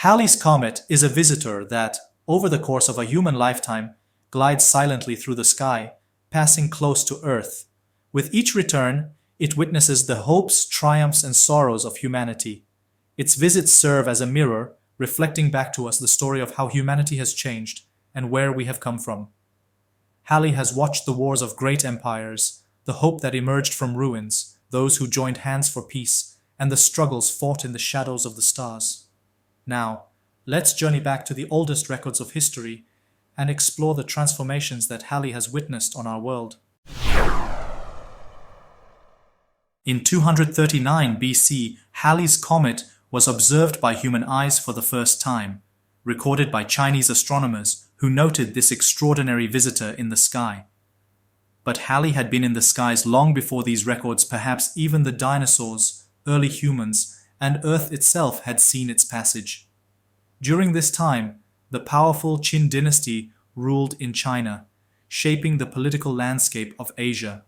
Halley's Comet is a visitor that, over the course of a human lifetime, glides silently through the sky, passing close to Earth. With each return, it witnesses the hopes, triumphs, and sorrows of humanity. Its visits serve as a mirror, reflecting back to us the story of how humanity has changed and where we have come from. Halley has watched the wars of great empires, the hope that emerged from ruins, those who joined hands for peace, and the struggles fought in the shadows of the stars. Now, let's journey back to the oldest records of history and explore the transformations that Halley has witnessed on our world. In 239 BC, Halley's Comet was observed by human eyes for the first time, recorded by Chinese astronomers who noted this extraordinary visitor in the sky. But Halley had been in the skies long before these records. Perhaps even the dinosaurs, early humans, and Earth itself had seen its passage. During this time, the powerful Qin dynasty ruled in China, shaping the political landscape of Asia.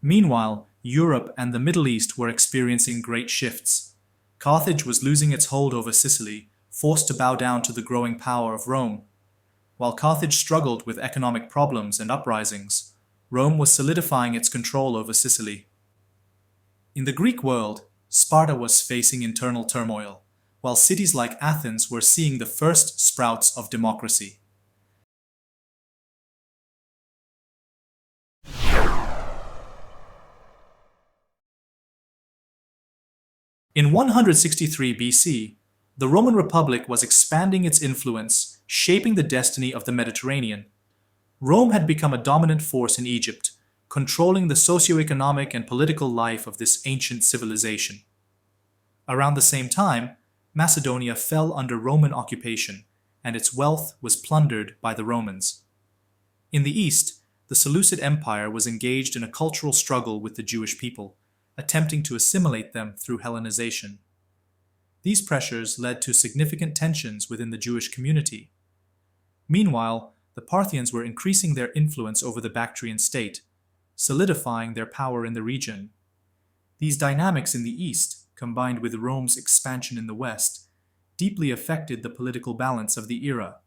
Meanwhile, Europe and the Middle East were experiencing great shifts. Carthage was losing its hold over Sicily, forced to bow down to the growing power of Rome. While Carthage struggled with economic problems and uprisings, Rome was solidifying its control over Sicily. In the Greek world, Sparta was facing internal turmoil, while cities like Athens were seeing the first sprouts of democracy. In 163 BC, the Roman Republic was expanding its influence, shaping the destiny of the Mediterranean. Rome had become a dominant force in Egypt, controlling the socio-economic and political life of this ancient civilization. Around the same time, Macedonia fell under Roman occupation, and its wealth was plundered by the Romans. In the east, the Seleucid Empire was engaged in a cultural struggle with the Jewish people, attempting to assimilate them through Hellenization. These pressures led to significant tensions within the Jewish community. Meanwhile, the Parthians were increasing their influence over the Bactrian state, solidifying their power in the region. These dynamics in the east, combined with Rome's expansion in the west, deeply affected the political balance of the era.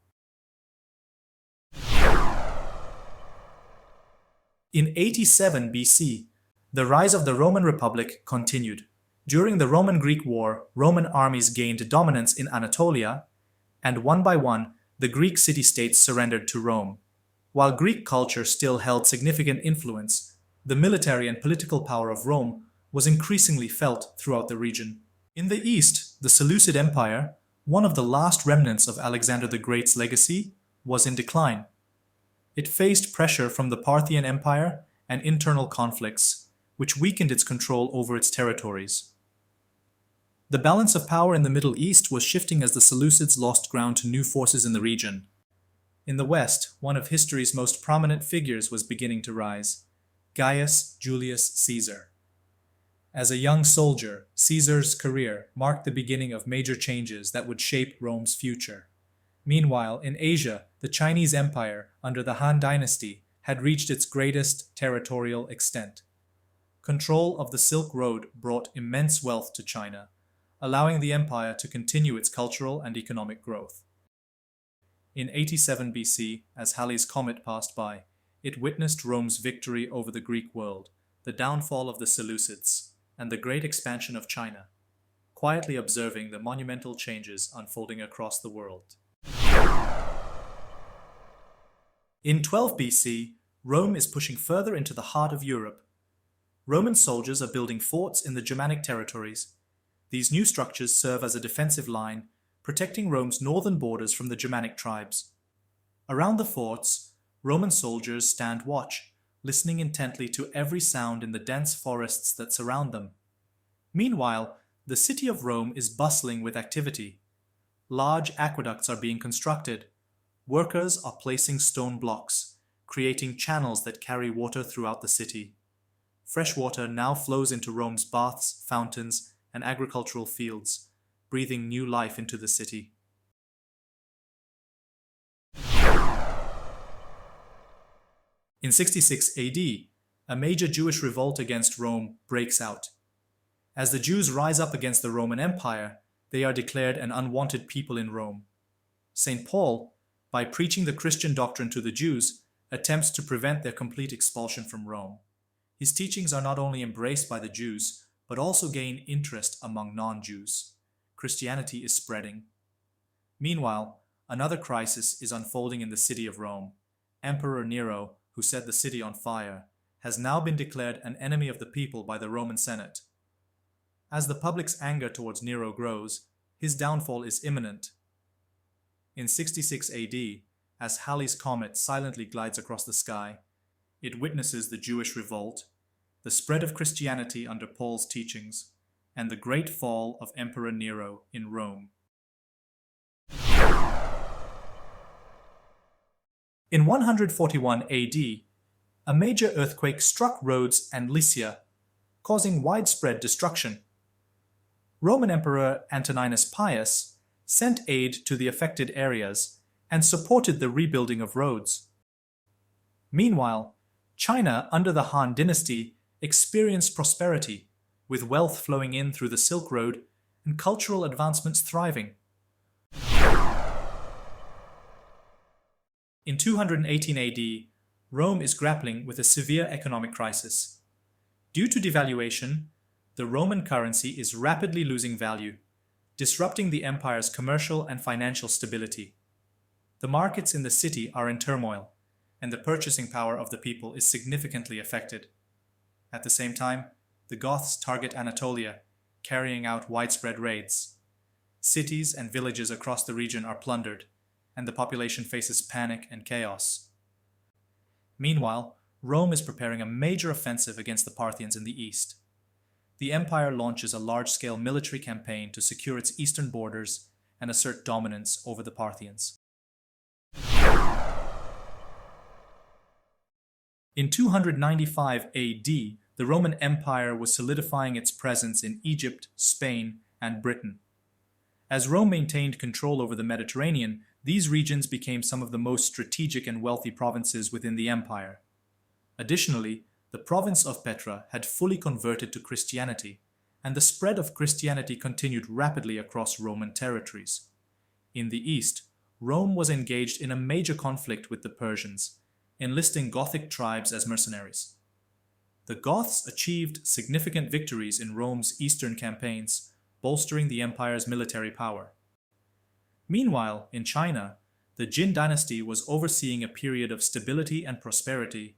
In 87 BC, the rise of the Roman Republic continued. During the Roman-Greek War, Roman armies gained dominance in Anatolia, and one by one, the Greek city-states surrendered to Rome. While Greek culture still held significant influence, the military and political power of Rome was increasingly felt throughout the region. In the east, the Seleucid Empire, one of the last remnants of Alexander the Great's legacy, was in decline. It faced pressure from the Parthian Empire and internal conflicts, which weakened its control over its territories. The balance of power in the Middle East was shifting as the Seleucids lost ground to new forces in the region. In the West, one of history's most prominent figures was beginning to rise: Gaius Julius Caesar. As a young soldier, Caesar's career marked the beginning of major changes that would shape Rome's future. Meanwhile, in Asia, the Chinese Empire, under the Han Dynasty, had reached its greatest territorial extent. Control of the Silk Road brought immense wealth to China, allowing the empire to continue its cultural and economic growth. In 87 BC, as Halley's Comet passed by, it witnessed Rome's victory over the Greek world, the downfall of the Seleucids, and the great expansion of China, quietly observing the monumental changes unfolding across the world. In 12 BC, Rome is pushing further into the heart of Europe. Roman soldiers are building forts in the Germanic territories. These new structures serve as a defensive line, protecting Rome's northern borders from the Germanic tribes. Around the forts, Roman soldiers stand watch, listening intently to every sound in the dense forests that surround them. Meanwhile, the city of Rome is bustling with activity. Large aqueducts are being constructed. Workers are placing stone blocks, creating channels that carry water throughout the city. Fresh water now flows into Rome's baths, fountains, and agricultural fields, breathing new life into the city. In 66 AD, a major Jewish revolt against Rome breaks out. As the Jews rise up against the Roman Empire, they are declared an unwanted people in Rome. St. Paul, by preaching the Christian doctrine to the Jews, attempts to prevent their complete expulsion from Rome. His teachings are not only embraced by the Jews, but also gain interest among non-Jews. Christianity is spreading. Meanwhile, another crisis is unfolding in the city of Rome. Emperor Nero, who set the city on fire, has now been declared an enemy of the people by the Roman Senate. As the public's anger towards Nero grows, his downfall is imminent. In 66 AD, as Halley's comet silently glides across the sky, it witnesses the Jewish revolt, the spread of Christianity under Paul's teachings, and the great fall of Emperor Nero in Rome. In 141 AD, a major earthquake struck Rhodes and Lycia, causing widespread destruction. Roman Emperor Antoninus Pius sent aid to the affected areas and supported the rebuilding of Rhodes. Meanwhile, China under the Han dynasty experienced prosperity, with wealth flowing in through the Silk Road and cultural advancements thriving. In 218 AD, Rome is grappling with a severe economic crisis. Due to devaluation, the Roman currency is rapidly losing value, disrupting the empire's commercial and financial stability. The markets in the city are in turmoil, and the purchasing power of the people is significantly affected. At the same time, the Goths target Anatolia, carrying out widespread raids. Cities and villages across the region are plundered, and the population faces panic and chaos. Meanwhile, Rome is preparing a major offensive against the Parthians in the east. The empire launches a large-scale military campaign to secure its eastern borders and assert dominance over the Parthians. In 295 AD, the Roman Empire was solidifying its presence in Egypt, Spain, and Britain. As Rome maintained control over the Mediterranean, these regions became some of the most strategic and wealthy provinces within the empire. Additionally, the province of Petra had fully converted to Christianity, and the spread of Christianity continued rapidly across Roman territories. In the east, Rome was engaged in a major conflict with the Persians, enlisting Gothic tribes as mercenaries. The Goths achieved significant victories in Rome's eastern campaigns, bolstering the empire's military power. Meanwhile, in China, the Jin dynasty was overseeing a period of stability and prosperity,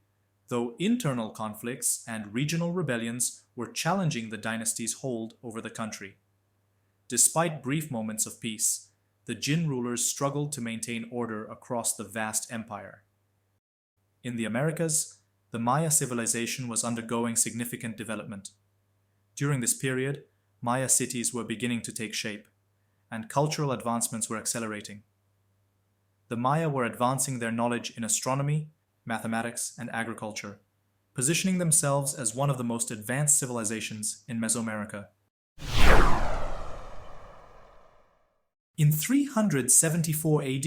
though internal conflicts and regional rebellions were challenging the dynasty's hold over the country. Despite brief moments of peace, the Jin rulers struggled to maintain order across the vast empire. In the Americas, the Maya civilization was undergoing significant development. During this period, Maya cities were beginning to take shape, and cultural advancements were accelerating. The Maya were advancing their knowledge in astronomy, mathematics, and agriculture, positioning themselves as one of the most advanced civilizations in Mesoamerica. In 374 AD,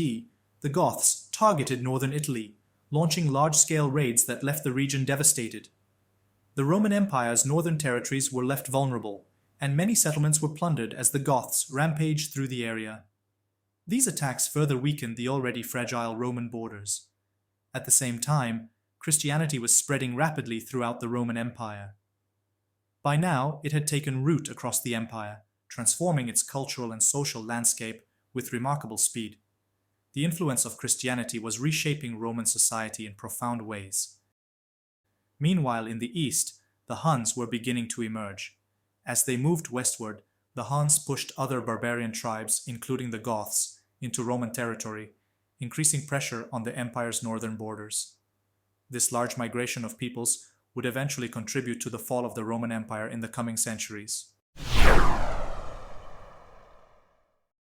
the Goths targeted northern Italy, launching large-scale raids that left the region devastated. The Roman Empire's northern territories were left vulnerable, and many settlements were plundered as the Goths rampaged through the area. These attacks further weakened the already fragile Roman borders. At the same time, Christianity was spreading rapidly throughout the Roman Empire. By now, it had taken root across the empire, transforming its cultural and social landscape with remarkable speed. The influence of Christianity was reshaping Roman society in profound ways. Meanwhile, in the east, the Huns were beginning to emerge. As they moved westward, the Huns pushed other barbarian tribes, including the Goths, into Roman territory, increasing pressure on the empire's northern borders. This large migration of peoples would eventually contribute to the fall of the Roman Empire in the coming centuries.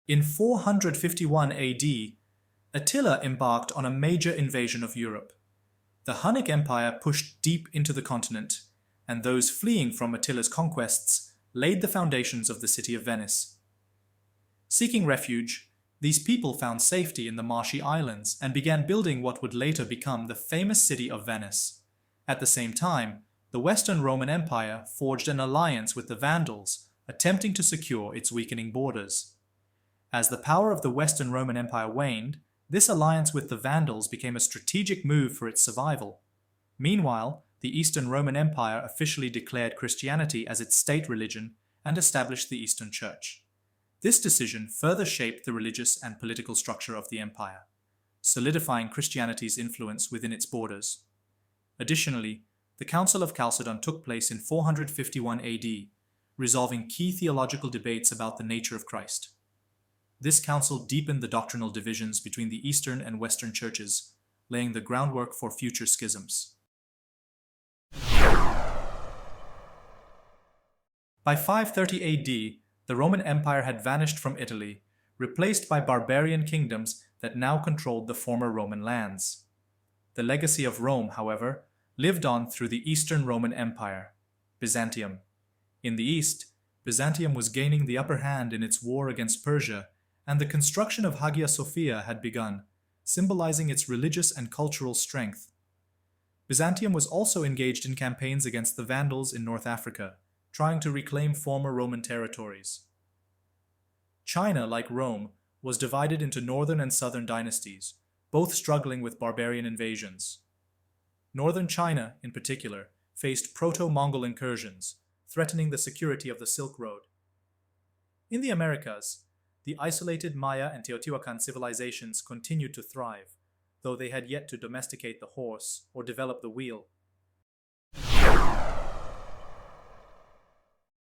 In 451 AD, Attila embarked on a major invasion of Europe. The Hunnic Empire pushed deep into the continent, and those fleeing from Attila's conquests laid the foundations of the city of Venice. Seeking refuge, these people found safety in the marshy islands and began building what would later become the famous city of Venice. At the same time, the Western Roman Empire forged an alliance with the Vandals, attempting to secure its weakening borders. As the power of the Western Roman Empire waned, this alliance with the Vandals became a strategic move for its survival. Meanwhile, the Eastern Roman Empire officially declared Christianity as its state religion and established the Eastern Church. This decision further shaped the religious and political structure of the empire, solidifying Christianity's influence within its borders. Additionally, the Council of Chalcedon took place in 451 AD, resolving key theological debates about the nature of Christ. This council deepened the doctrinal divisions between the Eastern and Western churches, laying the groundwork for future schisms. By 530 AD, the Roman Empire had vanished from Italy, replaced by barbarian kingdoms that now controlled the former Roman lands. The legacy of Rome, however, lived on through the Eastern Roman Empire, Byzantium. In the East, Byzantium was gaining the upper hand in its war against Persia, and the construction of Hagia Sophia had begun, symbolizing its religious and cultural strength. Byzantium was also engaged in campaigns against the Vandals in North Africa, trying to reclaim former Roman territories. China, like Rome, was divided into northern and southern dynasties, both struggling with barbarian invasions. Northern China, in particular, faced proto-Mongol incursions, threatening the security of the Silk Road. In the Americas, the isolated Maya and Teotihuacan civilizations continued to thrive, though they had yet to domesticate the horse or develop the wheel.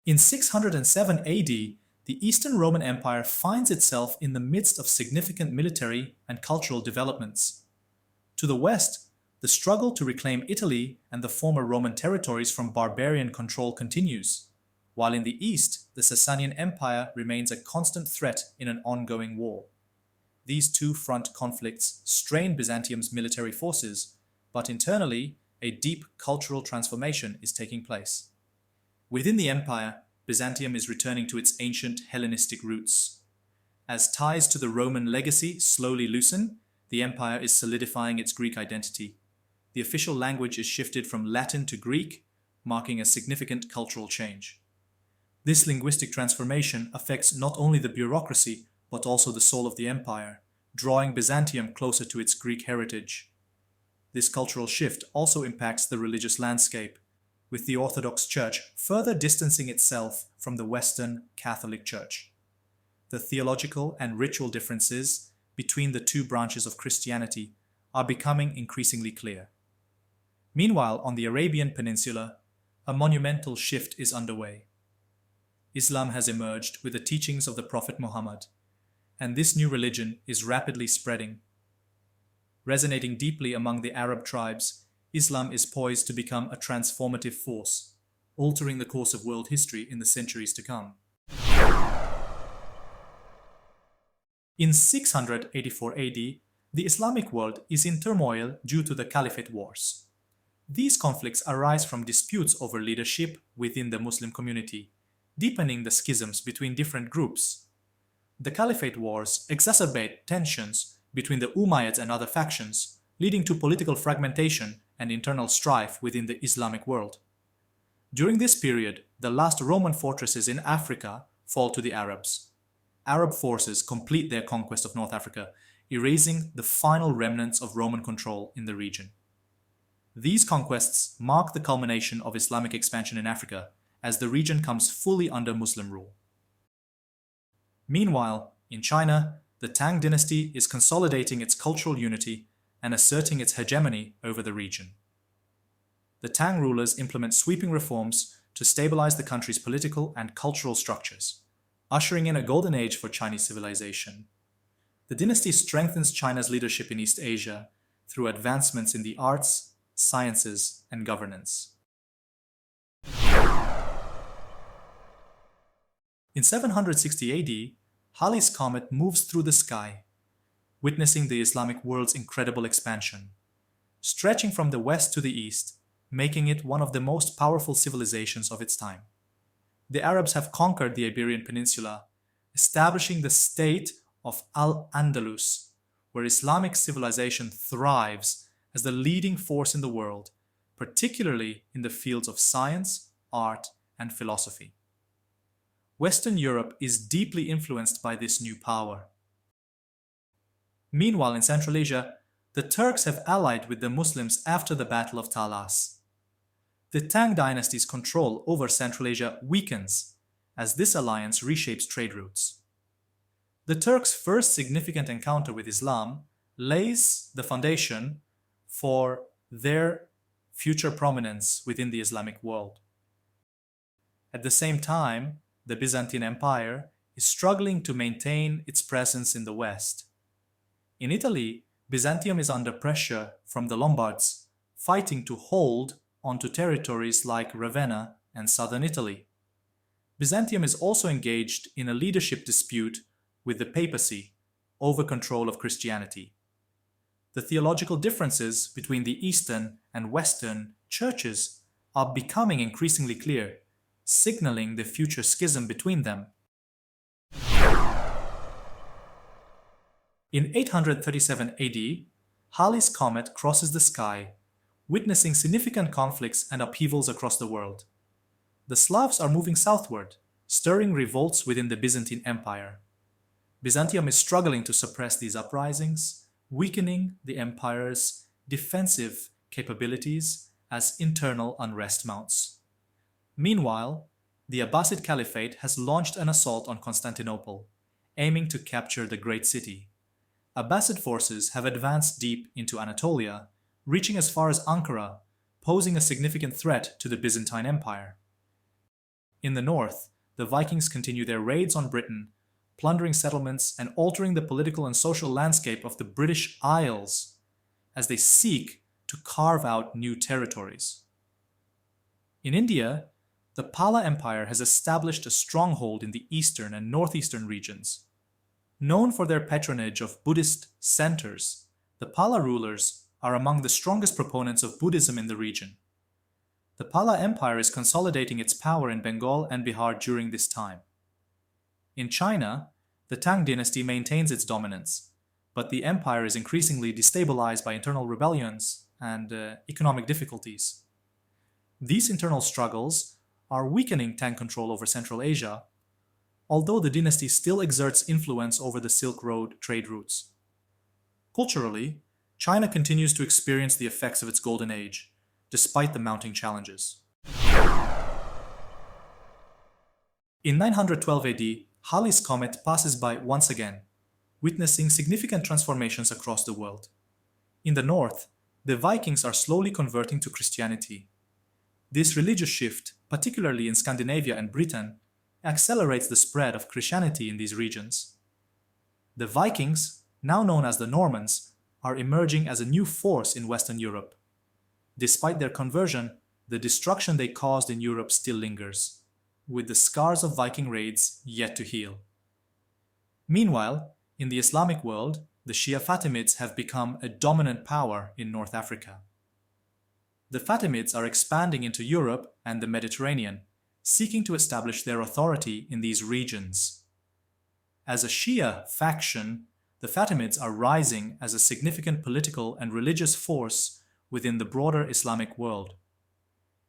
In 607 AD, the Eastern Roman Empire finds itself in the midst of significant military and cultural developments. To the west, the struggle to reclaim Italy and the former Roman territories from barbarian control continues, while in the east, the Sasanian Empire remains a constant threat in an ongoing war. These two-front conflicts strain Byzantium's military forces, but internally, a deep cultural transformation is taking place. Within the empire, Byzantium is returning to its ancient Hellenistic roots. As ties to the Roman legacy slowly loosen, the empire is solidifying its Greek identity. The official language is shifted from Latin to Greek, marking a significant cultural change. This linguistic transformation affects not only the bureaucracy, but also the soul of the empire, drawing Byzantium closer to its Greek heritage. This cultural shift also impacts the religious landscape, with the Orthodox Church further distancing itself from the Western Catholic Church. The theological and ritual differences between the two branches of Christianity are becoming increasingly clear. Meanwhile, on the Arabian Peninsula, a monumental shift is underway. Islam has emerged with the teachings of the Prophet Muhammad, and this new religion is rapidly spreading. Resonating deeply among the Arab tribes, Islam is poised to become a transformative force, altering the course of world history in the centuries to come. In 684 AD, the Islamic world is in turmoil due to the Caliphate wars. These conflicts arise from disputes over leadership within the Muslim community, deepening the schisms between different groups. The Caliphate wars exacerbate tensions between the Umayyads and other factions, leading to political fragmentation and internal strife within the Islamic world. During this period, the last Roman fortresses in Africa fall to the Arabs. Arab forces complete their conquest of North Africa, erasing the final remnants of Roman control in the region. These conquests mark the culmination of Islamic expansion in Africa, as the region comes fully under Muslim rule. Meanwhile, in China, the Tang dynasty is consolidating its cultural unity and asserting its hegemony over the region. The Tang rulers implement sweeping reforms to stabilize the country's political and cultural structures, ushering in a golden age for Chinese civilization. The dynasty strengthens China's leadership in East Asia through advancements in the arts, sciences, and governance. In 760 AD, Halley's comet moves through the sky, witnessing the Islamic world's incredible expansion, stretching from the west to the east, making it one of the most powerful civilizations of its time. The Arabs have conquered the Iberian Peninsula, establishing the state of Al-Andalus, where Islamic civilization thrives as the leading force in the world, particularly in the fields of science, art, and philosophy. Western Europe is deeply influenced by this new power. Meanwhile, in Central Asia, the Turks have allied with the Muslims after the Battle of Talas. The Tang dynasty's control over Central Asia weakens as this alliance reshapes trade routes. The Turks' first significant encounter with Islam lays the foundation for their future prominence within the Islamic world. At the same time, the Byzantine Empire is struggling to maintain its presence in the West. In Italy, Byzantium is under pressure from the Lombards, fighting to hold onto territories like Ravenna and southern Italy. Byzantium is also engaged in a leadership dispute with the papacy over control of Christianity. The theological differences between the Eastern and Western churches are becoming increasingly clear, signaling the future schism between them. In 837 AD, Halley's comet crosses the sky, witnessing significant conflicts and upheavals across the world. The Slavs are moving southward, stirring revolts within the Byzantine Empire. Byzantium is struggling to suppress these uprisings, weakening the empire's defensive capabilities as internal unrest mounts. Meanwhile, the Abbasid Caliphate has launched an assault on Constantinople, aiming to capture the great city. Abbasid forces have advanced deep into Anatolia, reaching as far as Ankara, posing a significant threat to the Byzantine Empire. In the north, the Vikings continue their raids on Britain, plundering settlements and altering the political and social landscape of the British Isles as they seek to carve out new territories. In India, the Pala Empire has established a stronghold in the eastern and northeastern regions. Known for their patronage of Buddhist centers, the Pala rulers are among the strongest proponents of Buddhism in the region. The Pala Empire is consolidating its power in Bengal and Bihar during this time. In China, the Tang dynasty maintains its dominance, but the empire is increasingly destabilized by internal rebellions and economic difficulties. These internal struggles are weakening Tang control over Central Asia, although the dynasty still exerts influence over the Silk Road trade routes. Culturally, China continues to experience the effects of its golden age, despite the mounting challenges. In 912 AD, Halley's comet passes by once again, witnessing significant transformations across the world. In the north, the Vikings are slowly converting to Christianity. This religious shift, particularly in Scandinavia and Britain, accelerates the spread of Christianity in these regions. The Vikings, now known as the Normans, are emerging as a new force in Western Europe. Despite their conversion, the destruction they caused in Europe still lingers, with the scars of Viking raids yet to heal. Meanwhile, in the Islamic world, the Shia Fatimids have become a dominant power in North Africa. The Fatimids are expanding into Europe and the Mediterranean, seeking to establish their authority in these regions. As a Shia faction, the Fatimids are rising as a significant political and religious force within the broader Islamic world.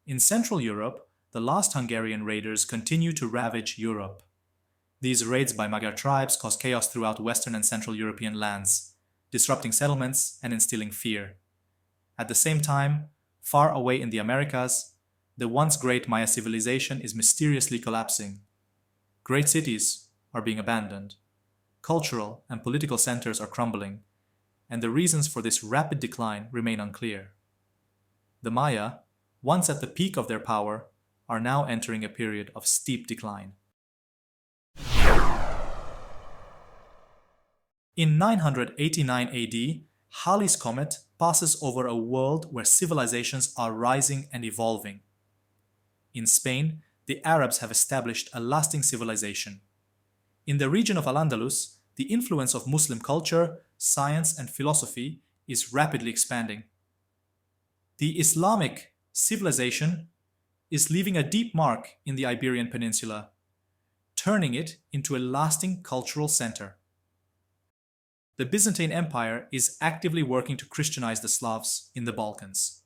In Central Europe, the last Hungarian raiders continue to ravage Europe. These raids by Magyar tribes cause chaos throughout Western and Central European lands, disrupting settlements and instilling fear. At the same time, far away in the Americas, the once great Maya civilization is mysteriously collapsing. Great cities are being abandoned. Cultural and political centers are crumbling, and the reasons for this rapid decline remain unclear. The Maya, once at the peak of their power, are now entering a period of steep decline. In 989 AD, Halley's comet passes over a world where civilizations are rising and evolving. In Spain, the Arabs have established a lasting civilization. In the region of Al-Andalus, the influence of Muslim culture, science, and philosophy is rapidly expanding. The Islamic civilization is leaving a deep mark in the Iberian Peninsula, turning it into a lasting cultural center. The Byzantine Empire is actively working to Christianize the Slavs in the Balkans.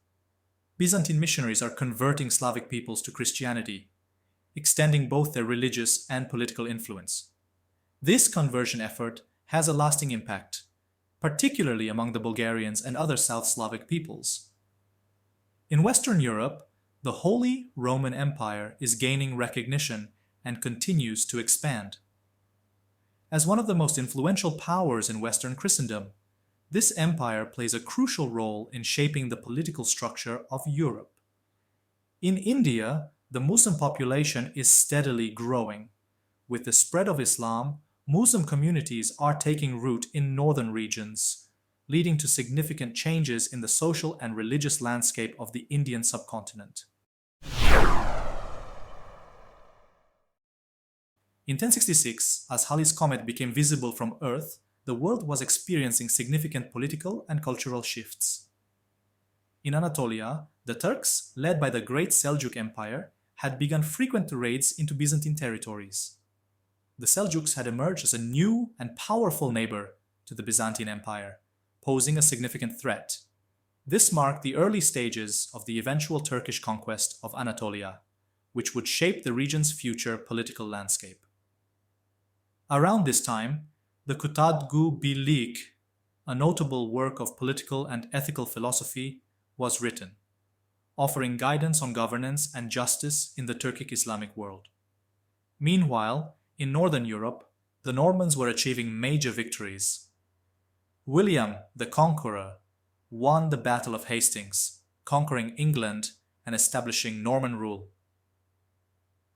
Byzantine missionaries are converting Slavic peoples to Christianity, extending both their religious and political influence. This conversion effort has a lasting impact, particularly among the Bulgarians and other South Slavic peoples. In Western Europe, the Holy Roman Empire is gaining recognition and continues to expand. As one of the most influential powers in Western Christendom, this empire plays a crucial role in shaping the political structure of Europe. In India, the Muslim population is steadily growing. With the spread of Islam, Muslim communities are taking root in northern regions, leading to significant changes in the social and religious landscape of the Indian subcontinent. In 1066, as Halley's comet became visible from Earth, the world was experiencing significant political and cultural shifts. In Anatolia, the Turks, led by the Great Seljuk Empire, had begun frequent raids into Byzantine territories. The Seljuks had emerged as a new and powerful neighbor to the Byzantine Empire, posing a significant threat. This marked the early stages of the eventual Turkish conquest of Anatolia, which would shape the region's future political landscape. Around this time, the Kutadgu Bilik, a notable work of political and ethical philosophy, was written, offering guidance on governance and justice in the Turkic Islamic world. Meanwhile, in Northern Europe, the Normans were achieving major victories. William the Conqueror won the Battle of Hastings, conquering England and establishing Norman rule.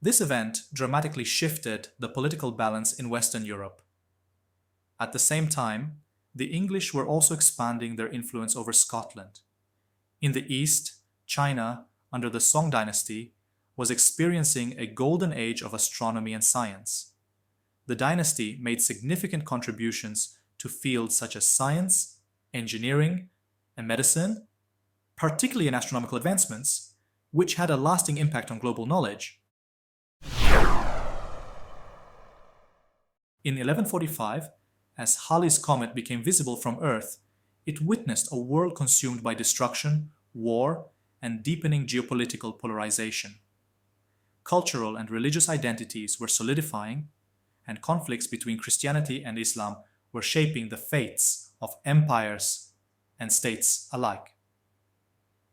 This event dramatically shifted the political balance in Western Europe. At the same time, the English were also expanding their influence over Scotland. In the East, China, under the Song dynasty, was experiencing a golden age of astronomy and science. The dynasty made significant contributions to fields such as science, engineering, and medicine, particularly in astronomical advancements, which had a lasting impact on global knowledge. In 1145, as Halley's comet became visible from Earth, it witnessed a world consumed by destruction, war, and deepening geopolitical polarization. Cultural and religious identities were solidifying, and conflicts between Christianity and Islam were shaping the fates of empires and states alike.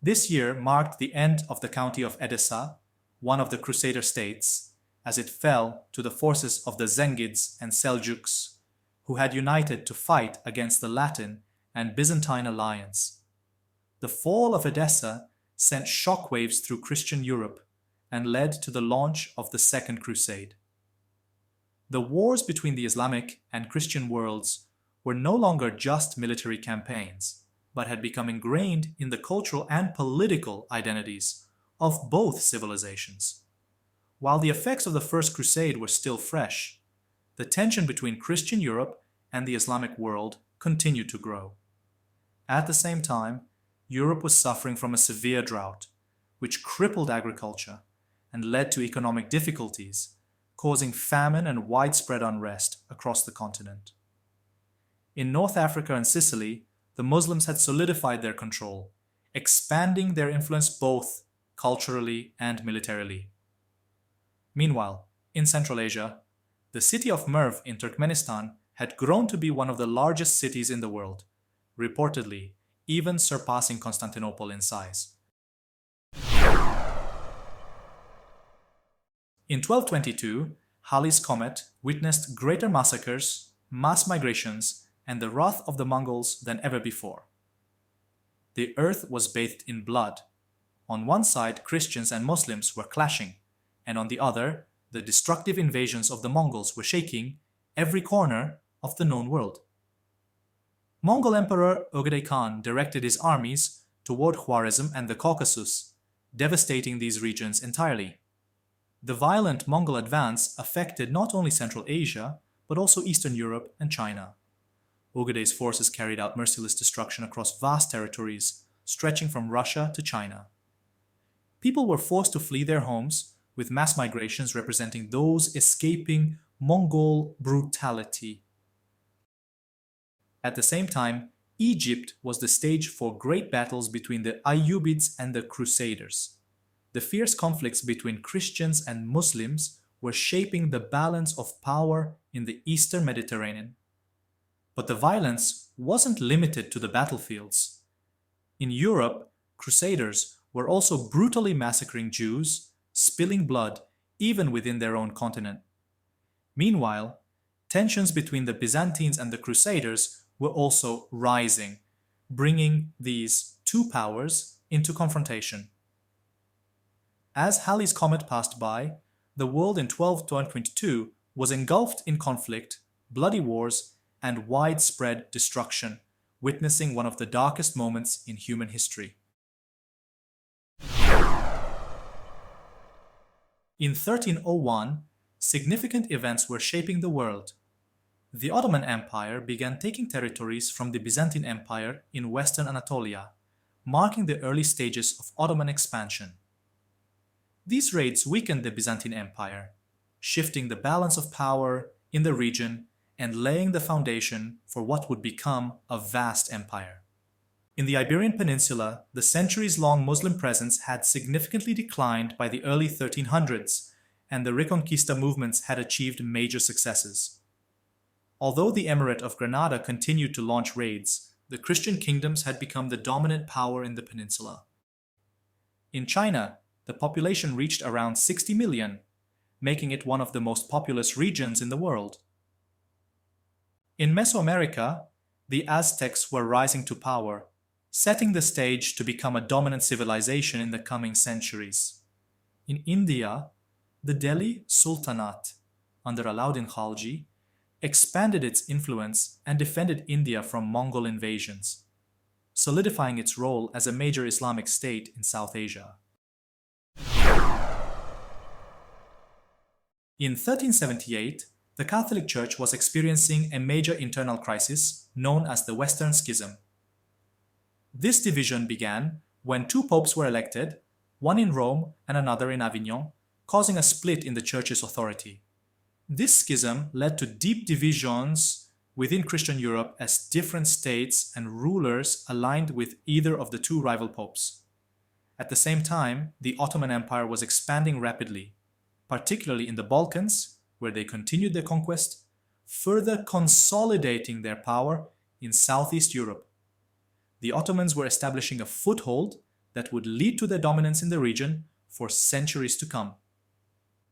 This year marked the end of the county of Edessa, one of the Crusader states, as it fell to the forces of the Zengids and Seljuks, who had united to fight against the Latin and Byzantine alliance. The fall of Edessa sent shockwaves through Christian Europe and led to the launch of the Second Crusade. The wars between the Islamic and Christian worlds were no longer just military campaigns, but had become ingrained in the cultural and political identities of both civilizations. While the effects of the First Crusade were still fresh, the tension between Christian Europe and the Islamic world continued to grow. At the same time, Europe was suffering from a severe drought, which crippled agriculture and led to economic difficulties, causing famine and widespread unrest across the continent. In North Africa and Sicily, the Muslims had solidified their control, expanding their influence both culturally and militarily. Meanwhile, in Central Asia, the city of Merv in Turkmenistan had grown to be one of the largest cities in the world, reportedly even surpassing Constantinople in size. In 1222, Halley's comet witnessed greater massacres, mass migrations, and the wrath of the Mongols than ever before. The earth was bathed in blood. On one side, Christians and Muslims were clashing, and on the other, the destructive invasions of the Mongols were shaking every corner of the known world. Mongol Emperor Ögedei Khan directed his armies toward Khwarezm and the Caucasus, devastating these regions entirely. The violent Mongol advance affected not only Central Asia, but also Eastern Europe and China. Ögedei's forces carried out merciless destruction across vast territories, stretching from Russia to China. People were forced to flee their homes, with mass migrations representing those escaping Mongol brutality. At the same time, Egypt was the stage for great battles between the Ayyubids and the Crusaders. the fierce conflicts between Christians and Muslims were shaping the balance of power in the Eastern Mediterranean. But the violence wasn't limited to the battlefields. In Europe, Crusaders were also brutally massacring Jews, spilling blood even within their own continent. Meanwhile, tensions between the Byzantines and the Crusaders were also rising, bringing these two powers into confrontation. As Halley's Comet passed by, the world in 1222 was engulfed in conflict, bloody wars, and widespread destruction, witnessing one of the darkest moments in human history. In 1301, significant events were shaping the world. The Ottoman Empire began taking territories from the Byzantine Empire in western Anatolia, marking the early stages of Ottoman expansion. These raids weakened the Byzantine Empire, shifting the balance of power in the region and laying the foundation for what would become a vast empire. In the Iberian Peninsula, the centuries-long Muslim presence had significantly declined by the early 1300s, and the Reconquista movements had achieved major successes. Although the Emirate of Granada continued to launch raids, the Christian kingdoms had become the dominant power in the peninsula. In China, the population reached around 60 million, making it one of the most populous regions in the world. In Mesoamerica, the Aztecs were rising to power, setting the stage to become a dominant civilization in the coming centuries. In India, the Delhi Sultanate, under Alauddin Khalji, expanded its influence and defended India from Mongol invasions, solidifying its role as a major Islamic state in South Asia. In 1378, the Catholic Church was experiencing a major internal crisis known as the Western Schism. This division began when two popes were elected, one in Rome and another in Avignon, causing a split in the Church's authority. This schism led to deep divisions within Christian Europe as different states and rulers aligned with either of the two rival popes. At the same time, the Ottoman Empire was expanding rapidly, particularly in the Balkans, where they continued their conquest, further consolidating their power in Southeast Europe. The Ottomans were establishing a foothold that would lead to their dominance in the region for centuries to come.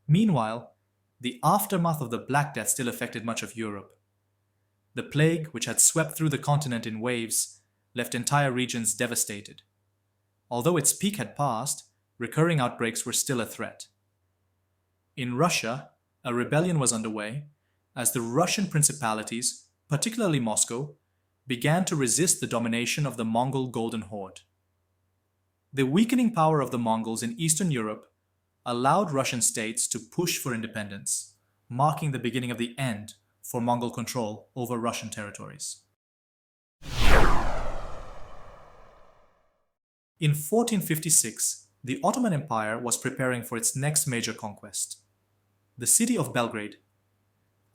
Meanwhile, the aftermath of the Black Death still affected much of Europe. The plague, which had swept through the continent in waves, left entire regions devastated. Although its peak had passed, recurring outbreaks were still a threat. In Russia, a rebellion was underway as the Russian principalities, particularly Moscow, began to resist the domination of the Mongol Golden Horde. The weakening power of the Mongols in Eastern Europe allowed Russian states to push for independence, marking the beginning of the end for Mongol control over Russian territories. In 1456, the Ottoman Empire was preparing for its next major conquest, the city of Belgrade.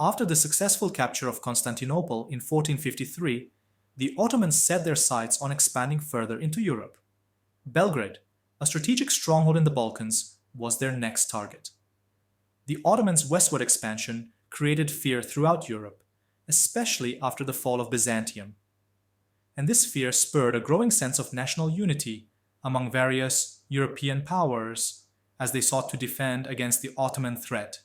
After the successful capture of Constantinople in 1453, the Ottomans set their sights on expanding further into Europe. Belgrade, a strategic stronghold in the Balkans, was their next target. The Ottomans' westward expansion created fear throughout Europe, especially after the fall of Byzantium. And this fear spurred a growing sense of national unity among various European powers as they sought to defend against the Ottoman threat.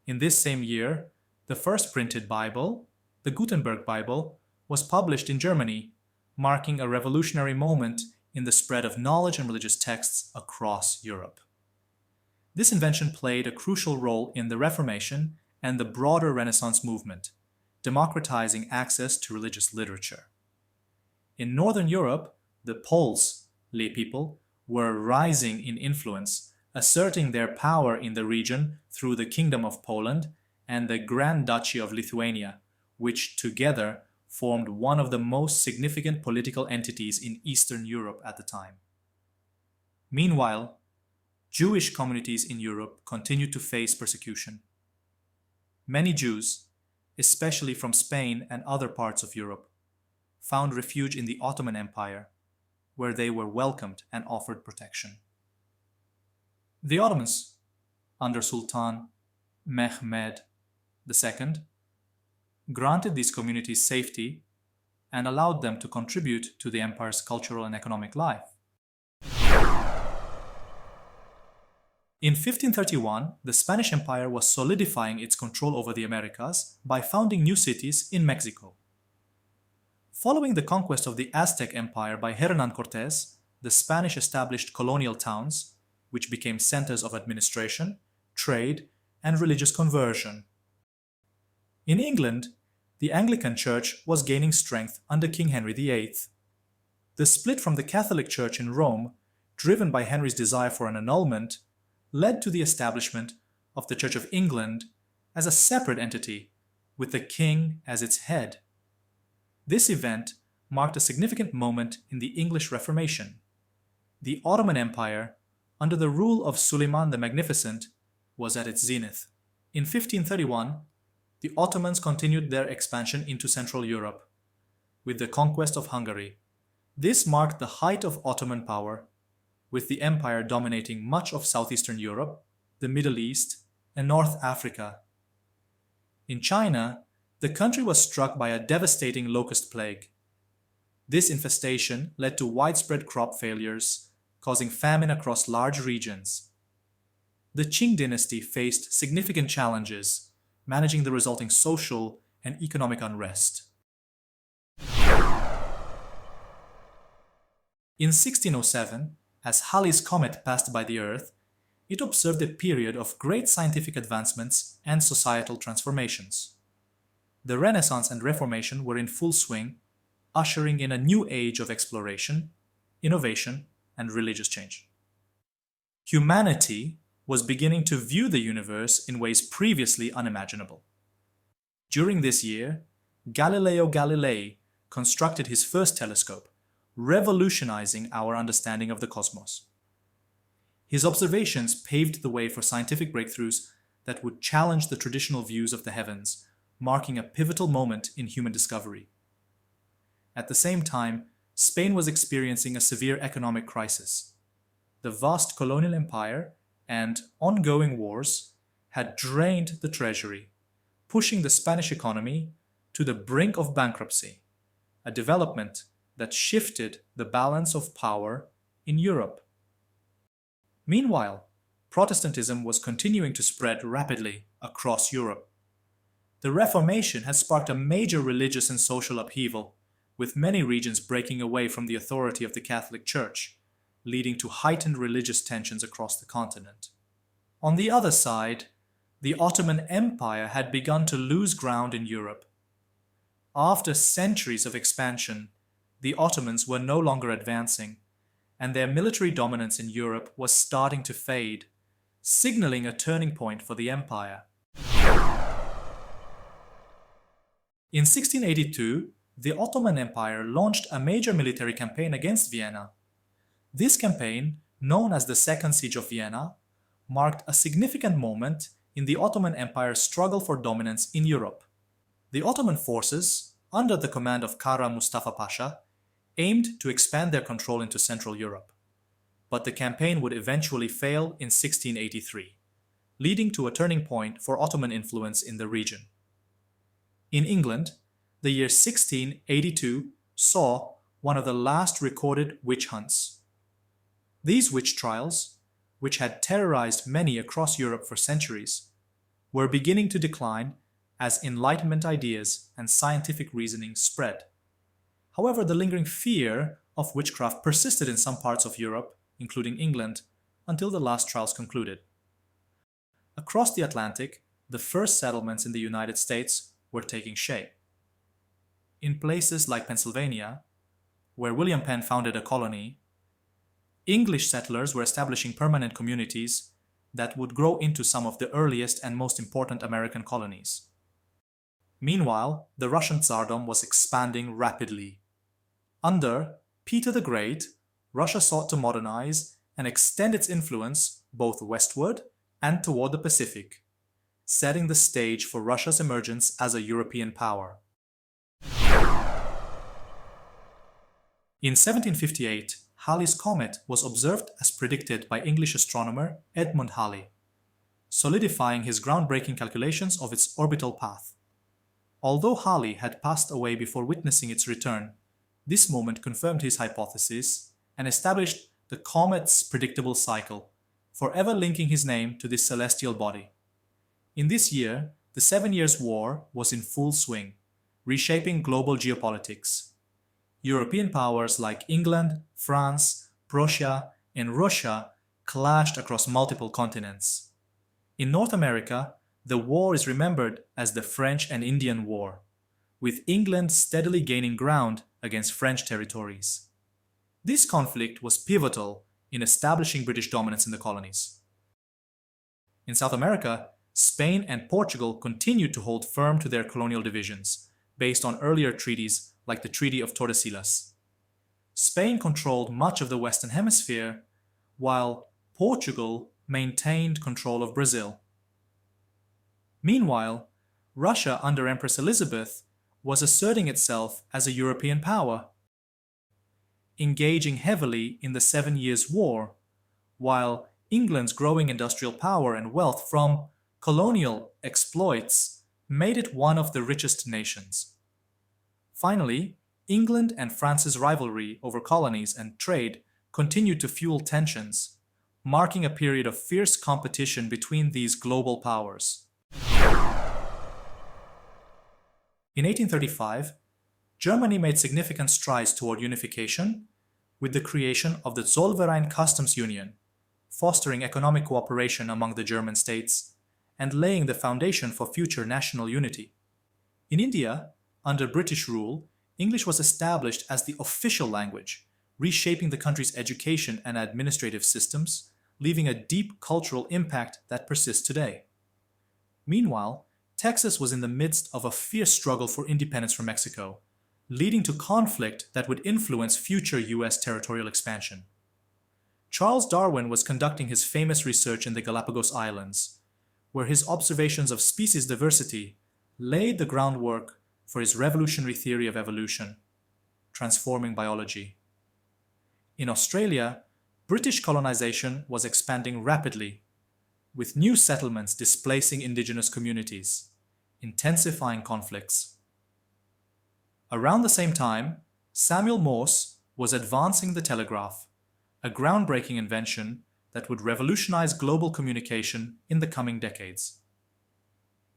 In this same year, the first printed Bible, the Gutenberg Bible, was published in Germany, marking a revolutionary moment in the spread of knowledge and religious texts across Europe. This invention played a crucial role in the Reformation and the broader Renaissance movement, democratizing access to religious literature. In Northern Europe, the Poles, lay people, were rising in influence, asserting their power in the region through the Kingdom of Poland and the Grand Duchy of Lithuania, which together formed one of the most significant political entities in Eastern Europe at the time. Meanwhile, Jewish communities in Europe continued to face persecution. Many Jews, especially from Spain and other parts of Europe, found refuge in the Ottoman Empire, where they were welcomed and offered protection. The Ottomans, under Sultan Mehmed II, granted these communities safety and allowed them to contribute to the empire's cultural and economic life. In 1531, the Spanish Empire was solidifying its control over the Americas by founding new cities in Mexico. Following the conquest of the Aztec Empire by Hernán Cortés, the Spanish established colonial towns, which became centers of administration, trade, and religious conversion. In England, the Anglican Church was gaining strength under King Henry VIII. The split from the Catholic Church in Rome, driven by Henry's desire for an annulment, led to the establishment of the Church of England as a separate entity, with the king as its head. This event marked a significant moment in the English Reformation. The Ottoman Empire, under the rule of Suleiman the Magnificent, was at its zenith. In 1531, the Ottomans continued their expansion into Central Europe, with the conquest of Hungary. This marked the height of Ottoman power, with the empire dominating much of southeastern Europe, the Middle East, and North Africa. In China, the country was struck by a devastating locust plague. This infestation led to widespread crop failures, causing famine across large regions. The Qing dynasty faced significant challenges, managing the resulting social and economic unrest. In 1607, as Halley's comet passed by the Earth, it observed a period of great scientific advancements and societal transformations. The Renaissance and Reformation were in full swing, ushering in a new age of exploration, innovation, and religious change. Humanity was beginning to view the universe in ways previously unimaginable. During this year, Galileo Galilei constructed his first telescope, revolutionizing our understanding of the cosmos. His observations paved the way for scientific breakthroughs that would challenge the traditional views of the heavens, marking a pivotal moment in human discovery. At the same time, Spain was experiencing a severe economic crisis. The vast colonial empire and ongoing wars had drained the treasury, pushing the Spanish economy to the brink of bankruptcy, a development that shifted the balance of power in Europe. Meanwhile, Protestantism was continuing to spread rapidly across Europe. The Reformation had sparked a major religious and social upheaval, with many regions breaking away from the authority of the Catholic Church, leading to heightened religious tensions across the continent. On the other side, the Ottoman Empire had begun to lose ground in Europe. After centuries of expansion, the Ottomans were no longer advancing, and their military dominance in Europe was starting to fade, signaling a turning point for the empire. In 1682, the Ottoman Empire launched a major military campaign against Vienna. This campaign, known as the Second Siege of Vienna, marked a significant moment in the Ottoman Empire's struggle for dominance in Europe. The Ottoman forces, under the command of Kara Mustafa Pasha, aimed to expand their control into Central Europe. But the campaign would eventually fail in 1683, leading to a turning point for Ottoman influence in the region. In England, the year 1682 saw one of the last recorded witch hunts. These witch trials, which had terrorized many across Europe for centuries, were beginning to decline as Enlightenment ideas and scientific reasoning spread. However, the lingering fear of witchcraft persisted in some parts of Europe, including England, until the last trials concluded. Across the Atlantic, the first settlements in the United States were taking shape. In places like Pennsylvania, where William Penn founded a colony, English settlers were establishing permanent communities that would grow into some of the earliest and most important American colonies. Meanwhile, the Russian Tsardom was expanding rapidly. Under Peter the Great, Russia sought to modernize and extend its influence both westward and toward the Pacific, setting the stage for Russia's emergence as a European power. In 1758, Halley's comet was observed as predicted by English astronomer Edmund Halley, solidifying his groundbreaking calculations of its orbital path. Although Halley had passed away before witnessing its return, this moment confirmed his hypothesis and established the comet's predictable cycle, forever linking his name to this celestial body. In this year, the 7 Years' War was in full swing, reshaping global geopolitics. European powers like England, France, Prussia, and Russia clashed across multiple continents. In North America, the war is remembered as the French and Indian War, with England steadily gaining ground against French territories. This conflict was pivotal in establishing British dominance in the colonies. In South America, Spain and Portugal continued to hold firm to their colonial divisions, based on earlier treaties like the Treaty of Tordesillas. Spain controlled much of the Western Hemisphere, while Portugal maintained control of Brazil. Meanwhile, Russia under Empress Elizabeth was asserting itself as a European power, engaging heavily in the 7 Years' War, while England's growing industrial power and wealth from colonial exploits made it one of the richest nations. Finally, England and France's rivalry over colonies and trade continued to fuel tensions, marking a period of fierce competition between these global powers. In 1835, Germany made significant strides toward unification with the creation of the Zollverein Customs Union, fostering economic cooperation among the German states and laying the foundation for future national unity. In India, under British rule, English was established as the official language, reshaping the country's education and administrative systems, leaving a deep cultural impact that persists today. Meanwhile, Texas was in the midst of a fierce struggle for independence from Mexico, leading to conflict that would influence future U.S. territorial expansion. Charles Darwin was conducting his famous research in the Galapagos Islands, where his observations of species diversity laid the groundwork for his revolutionary theory of evolution, transforming biology. In Australia, British colonization was expanding rapidly, with new settlements displacing indigenous communities, intensifying conflicts. Around the same time, Samuel Morse was advancing the telegraph, a groundbreaking invention that would revolutionize global communication in the coming decades.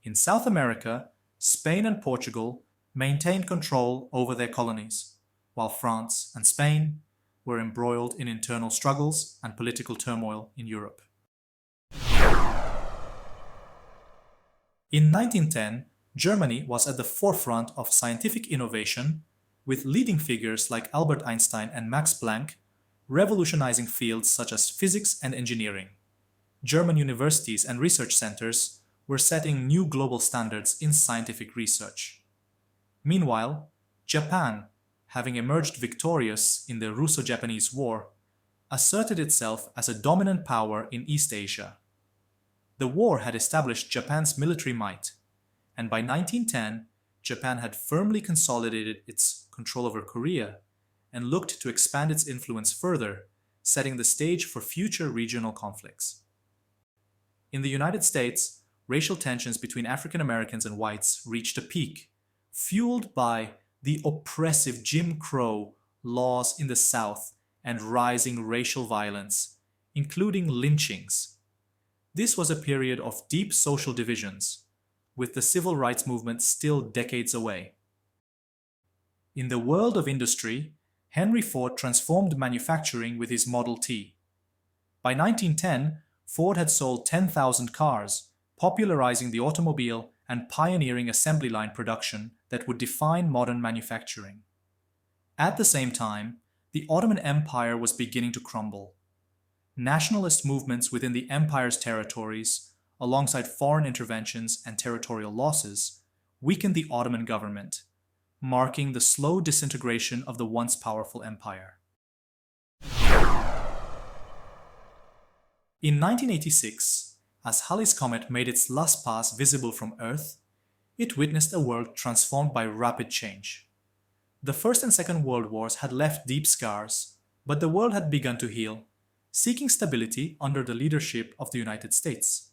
In South America, Spain and Portugal maintained control over their colonies, while France and Spain were embroiled in internal struggles and political turmoil in Europe. In 1910, Germany was at the forefront of scientific innovation, with leading figures like Albert Einstein and Max Planck revolutionizing fields such as physics and engineering. German universities and research centers were setting new global standards in scientific research. Meanwhile, Japan, having emerged victorious in the Russo-Japanese War, asserted itself as a dominant power in East Asia. The war had established Japan's military might, and by 1910, Japan had firmly consolidated its control over Korea and looked to expand its influence further, setting the stage for future regional conflicts. In the United States, racial tensions between African Americans and whites reached a peak, fueled by the oppressive Jim Crow laws in the South and rising racial violence, including lynchings. This was a period of deep social divisions, with the civil rights movement still decades away. In the world of industry, Henry Ford transformed manufacturing with his Model T. By 1910, Ford had sold 10,000 cars, popularizing the automobile and pioneering assembly line production that would define modern manufacturing. At the same time, the Ottoman Empire was beginning to crumble. Nationalist movements within the empire's territories, alongside foreign interventions and territorial losses, weakened the Ottoman government, marking the slow disintegration of the once powerful empire. In 1986, as Halley's Comet made its last pass visible from Earth, it witnessed a world transformed by rapid change. The First and Second World Wars had left deep scars, But the world had begun to heal, seeking stability under the leadership of the United States.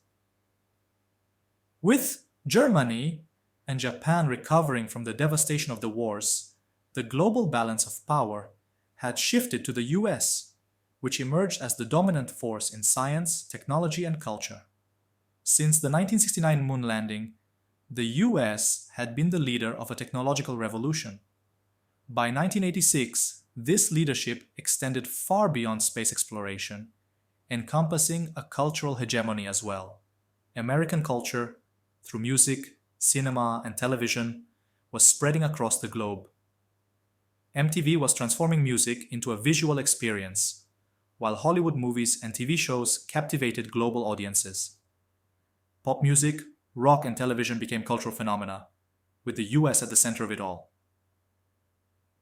With Germany and Japan recovering from the devastation of the wars, the global balance of power had shifted to the US, which emerged as the dominant force in science, technology, and culture. Since the 1969 moon landing, the US had been the leader of a technological revolution. By 1986, this leadership extended far beyond space exploration, encompassing a cultural hegemony as well. American culture, through music, cinema, and television, was spreading across the globe. MTV was transforming music into a visual experience, while Hollywood movies and TV shows captivated global audiences. Pop music, rock, and television became cultural phenomena, with the US at the center of it all.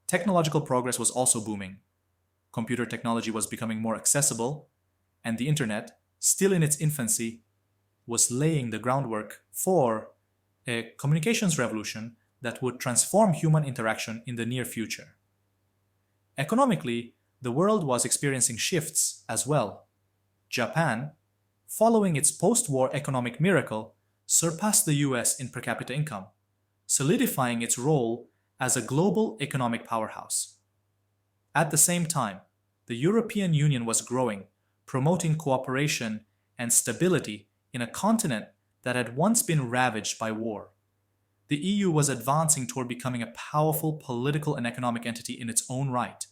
Technological progress was also booming. Computer technology was becoming more accessible, and the internet, still in its infancy, was laying the groundwork for a communications revolution that would transform human interaction in the near future. Economically, the world was experiencing shifts as well. Japan, following its post-war economic miracle, surpassed the US in per capita income, solidifying its role as a global economic powerhouse. At the same time, the European Union was growing, promoting cooperation and stability in a continent that had once been ravaged by war. The EU was advancing toward becoming a powerful political and economic entity in its own right.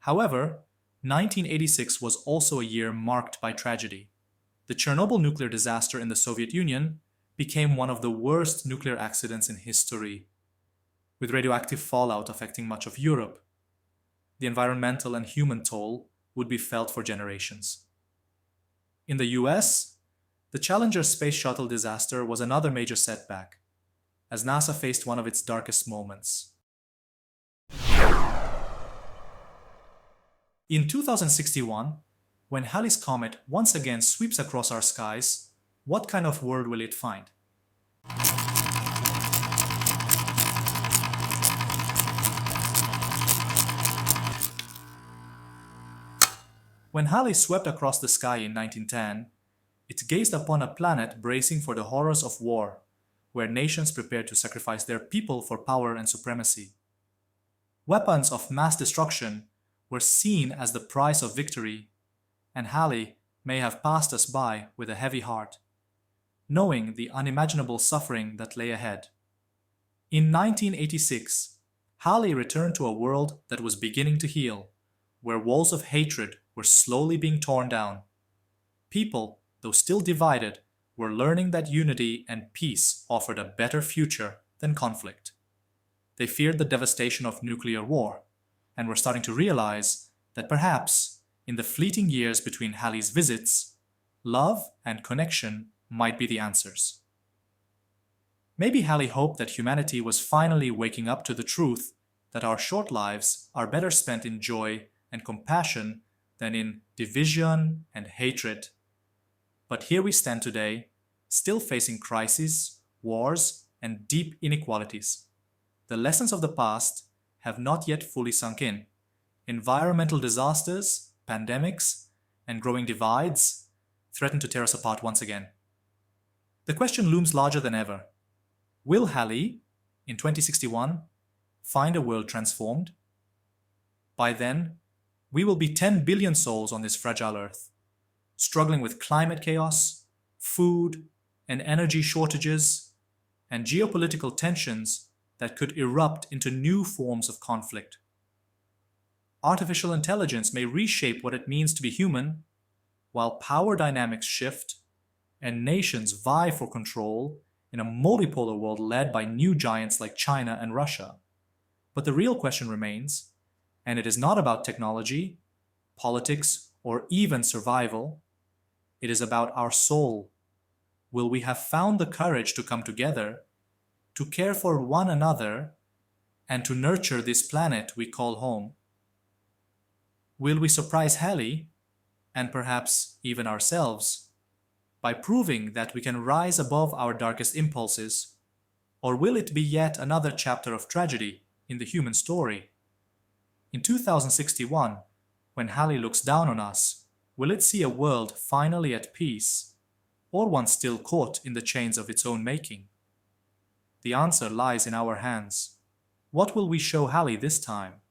However, 1986 was also a year marked by tragedy. The Chernobyl nuclear disaster in the Soviet Union became one of the worst nuclear accidents in history, with radioactive fallout affecting much of Europe. The environmental and human toll would be felt for generations. In the US, the Challenger space shuttle disaster was another major setback, as NASA faced one of its darkest moments. In 2061, when Halley's comet once again sweeps across our skies, what kind of world will it find? When Halley swept across the sky in 1910, it gazed upon a planet bracing for the horrors of war, where nations prepared to sacrifice their people for power and supremacy. Weapons of mass destruction were seen as the price of victory, and Halley may have passed us by with a heavy heart, knowing the unimaginable suffering that lay ahead. In 1986, Halley returned to a world that was beginning to heal, where walls of hatred were slowly being torn down. People, though still divided, were learning that unity and peace offered a better future than conflict. They feared the devastation of nuclear war, and were starting to realize that perhaps, in the fleeting years between Halley's visits, love and connection might be the answers. Maybe Halley hoped that humanity was finally waking up to the truth that our short lives are better spent in joy and compassion than in division and hatred. But here we stand today, still facing crises, wars, and deep inequalities. The lessons of the past have not yet fully sunk in. Environmental disasters, pandemics, and growing divides threaten to tear us apart once again. The question looms larger than ever. Will Halley, in 2061, find a world transformed? By then, we will be 10 billion souls on this fragile earth, struggling with climate chaos, food and energy shortages, and geopolitical tensions that could erupt into new forms of conflict. Artificial intelligence may reshape what it means to be human, while power dynamics shift and nations vie for control in a multipolar world led by new giants like China and Russia. But the real question remains, and it is not about technology, politics, or even survival. It is about our soul. Will we have found the courage to come together, to care for one another, and to nurture this planet we call home? Will we surprise Halley, and perhaps even ourselves, by proving that we can rise above our darkest impulses, or will it be yet another chapter of tragedy in the human story? In 2061, When Halley looks down on us, will it see a world finally at peace, or one still caught in the chains of its own making? The answer lies in our hands. What will we show Halley this time?